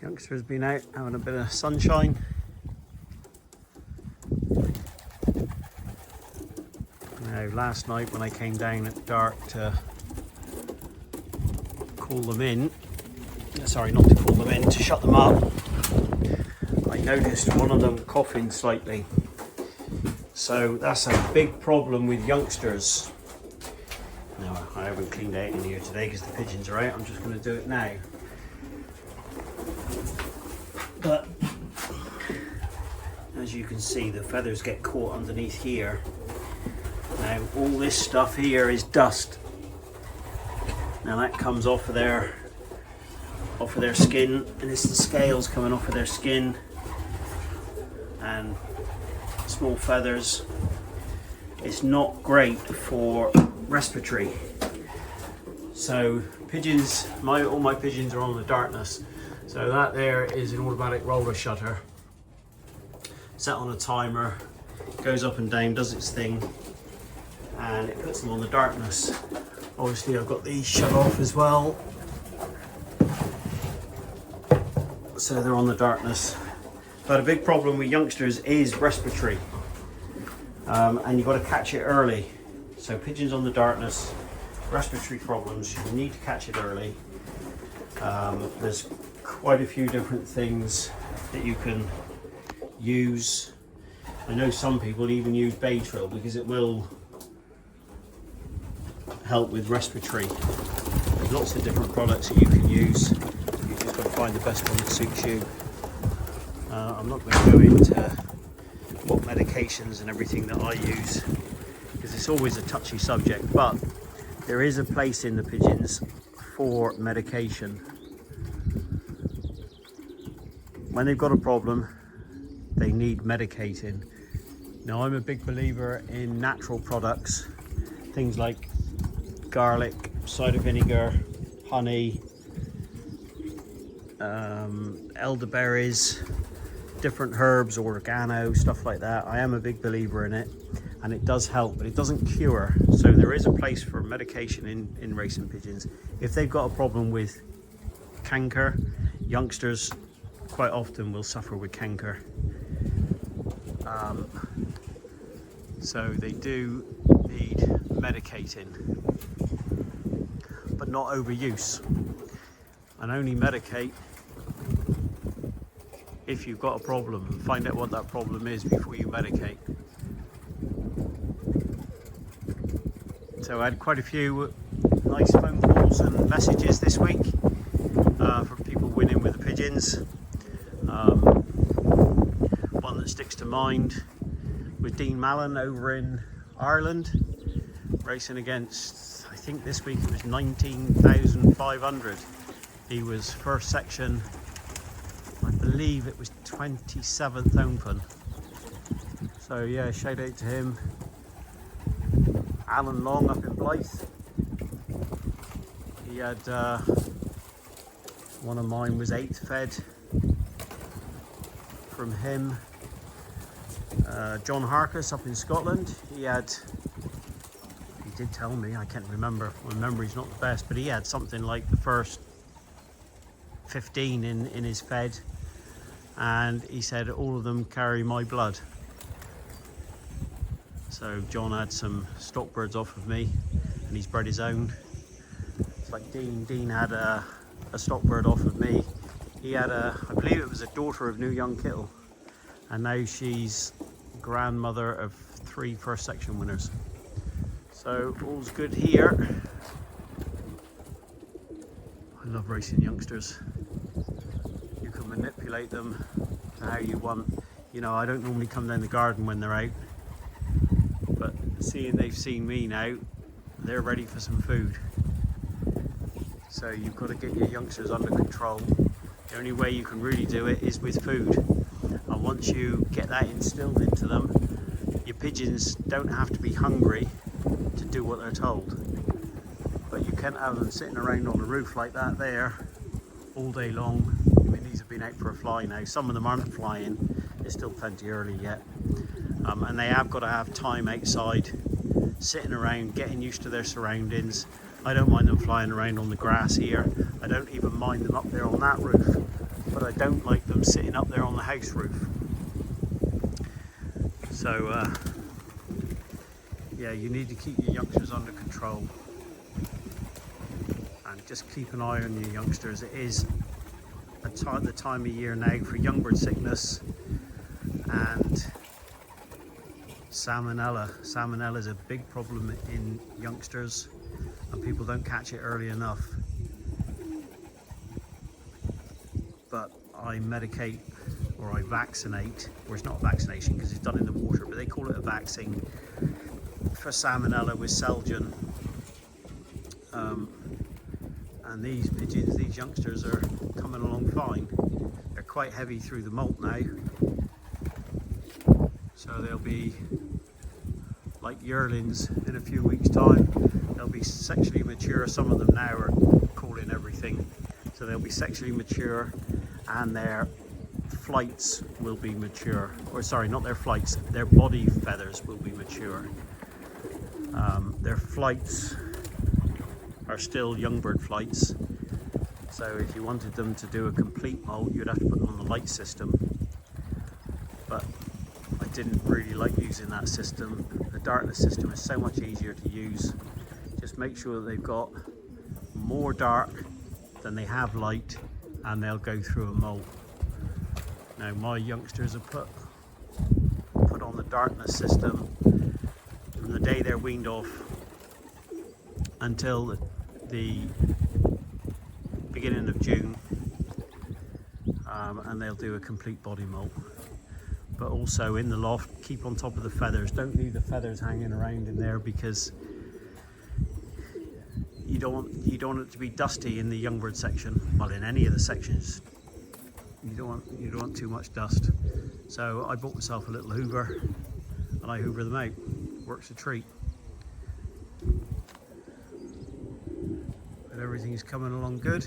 Youngster's been out having a bit of sunshine. Now, last night when I came down at dark to call them in, sorry, not to call them in, to shut them up, I noticed one of them coughing slightly. So that's a big problem with youngsters. Now, I haven't cleaned out in here today because the pigeons are out. I'm just going to do it now. But as you can see, the feathers get caught underneath here. Now all this stuff here is dust. Now that comes off of their skin, and it's the scales coming off of their skin and small feathers. It's not great for respiratory. So pigeons, all my pigeons are on the darkness. So that there is an automatic roller shutter, set on a timer, goes up and down, does its thing, and it puts them on the darkness. Obviously I've got these shut off as well, so they're on the darkness. But a big problem with youngsters is respiratory, and you've got to catch it early. So pigeons on the darkness, respiratory problems, you need to catch it early. There's quite a few different things that you can use. I know some people even use Baytril because it will help with respiratory. There's lots of different products that you can use. You've just got to find the best one that suits you. I'm not going to go into what medications and everything that I use because it's always a touchy subject, but there is a place in the pigeons for medication. When they've got a problem, they need medicating. Now, I'm a big believer in natural products, things like garlic, cider vinegar, honey, elderberries, different herbs, oregano, stuff like that. I am a big believer in it, and it does help, but it doesn't cure. So there is a place for medication in racing pigeons. If they've got a problem with canker, youngsters quite often will suffer with canker. So they do need medicating, but not overuse. And only medicate if you've got a problem, and find out what that problem is before you medicate. So I had quite a few nice phone calls and messages this week from people winning with the pigeons. One that sticks to mind was Dean Mallon over in Ireland, racing against, I think this week it was 19,500. He was first section, I believe it was 27th open. So yeah, shout out to him. Alan Long up in Blyth, he had one of mine was 8th fed from him. John Harkus up in Scotland, he did tell me, I can't remember, my memory's not the best, but he had something like the first 15 in his fed, and he said all of them carry my blood. So John had some stock birds off of me, and he's bred his own. It's like Dean had a stock bird off of me. He had I believe it was a daughter of New Young Kittle, and now she's grandmother of 3 first section winners. So all's good here. I love racing youngsters. You can manipulate them to how you want. You know, I don't normally come down the garden when they're out, but seeing they've seen me now, they're ready for some food. So you've got to get your youngsters under control. The only way you can really do it is with food. And once you get that instilled into them, your pigeons don't have to be hungry to do what they're told. But you can't have them sitting around on the roof like that there all day long. I mean, these have been out for a fly now. Some of them aren't flying. It's still plenty early yet. And they have got to have time outside, sitting around, getting used to their surroundings. I don't mind them flying around on the grass here. I don't even mind them up there on that roof. but I don't like them sitting up there on the house roof. So yeah, you need to keep your youngsters under control and just keep an eye on your youngsters. It is the time of year now for young bird sickness and salmonella. Salmonella is a big problem in youngsters and people don't catch it early enough. But I medicate or I vaccinate, or it's not a vaccination because it's done in the water, but they call it a vaccine for salmonella with Selgen. And these pigeons, these youngsters are coming along fine. They're quite heavy through the molt now, so they'll be like yearlings in a few weeks time. They'll be sexually mature. Some of them now are calling everything, so they'll be sexually mature and their flights will be mature, or sorry, not their flights, their body feathers will be mature. Their flights are still young bird flights, so if you wanted them to do a complete molt, you'd have to put them on the light system, but I didn't really like using that system. The darkness system is so much easier to use. Just make sure that they've got more dark than they have light, and they'll go through a molt. Now my youngsters are put on the darkness system from the day they're weaned off until the beginning of June, and they'll do a complete body molt. But also in the loft, keep on top of the feathers. Don't leave the feathers hanging around in there because you don't want it to be dusty in the young bird section. Well, in any of the sections, you don't want too much dust. So I bought myself a little hoover and I hoover them out. Works a treat. But everything's coming along good.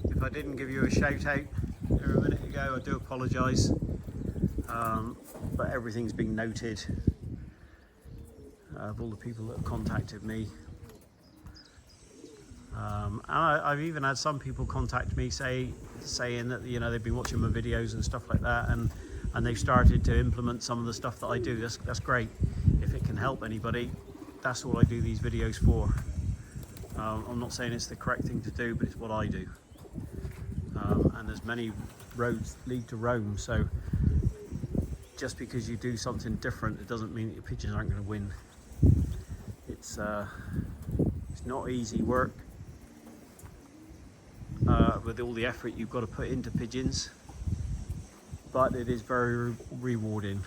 If I didn't give you a shout out there a minute ago, I do apologise. But everything's been noted of all the people that have contacted me. And I've even had some people contact me saying that, you know, they've been watching my videos and stuff like that, and they've started to implement some of the stuff that I do. That's great. If it can help anybody, that's all I do these videos for. I'm not saying it's the correct thing to do, but it's what I do. And there's many roads lead to Rome, so just because you do something different, it doesn't mean that your pigeons aren't going to win. It's not easy work with all the effort you've got to put into pigeons, but it is very rewarding.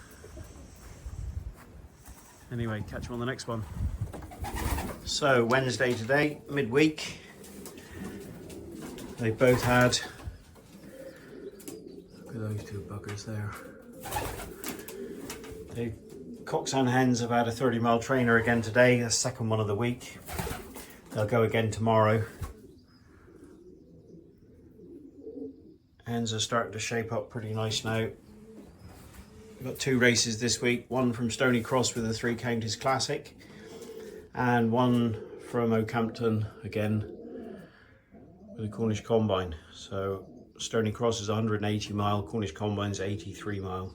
Anyway, catch you on the next one. So Wednesday today, midweek. They both had, look at those two buggers there. The cocks and hens have had a 30-mile trainer again today, the second one of the week. They'll go again tomorrow. Hens are starting to shape up pretty nice now. We've got 2 races this week, one from Stony Cross with the 3 Counties Classic, and one from Oakhampton again with the Cornish Combine. So Stony Cross is 180 mile, Cornish Combine is 83 mile.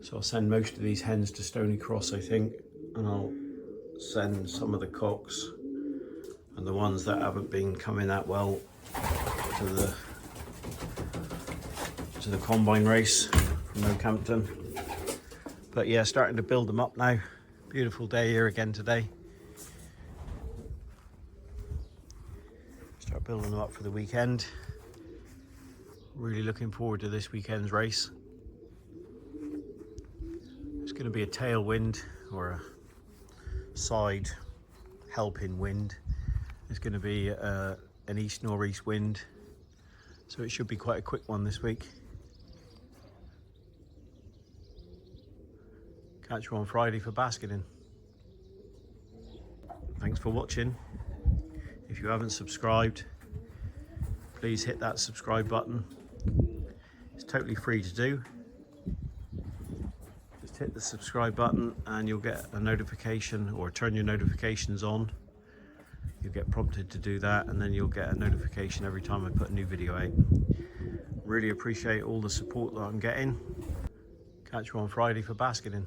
So I'll send most of these hens to Stony Cross, I think, and I'll send some of the cocks and the ones that haven't been coming that well to the Combine race from Oakhampton. But yeah, starting to build them up now. Beautiful day here again today. Start building them up for the weekend. Really looking forward to this weekend's race. It's going to be a tailwind or a side helping wind. It's going to be an east-northeast wind, so it should be quite a quick one this week. Catch you on Friday for basketing. Thanks for watching. If you haven't subscribed, please hit that subscribe button. It's totally free to do. Just hit the subscribe button and you'll get a notification, or turn your notifications on you'll get prompted to do that, and then you'll get a notification every time I put a new video out. Really appreciate all the support that I'm getting. Catch you on Friday for basketing.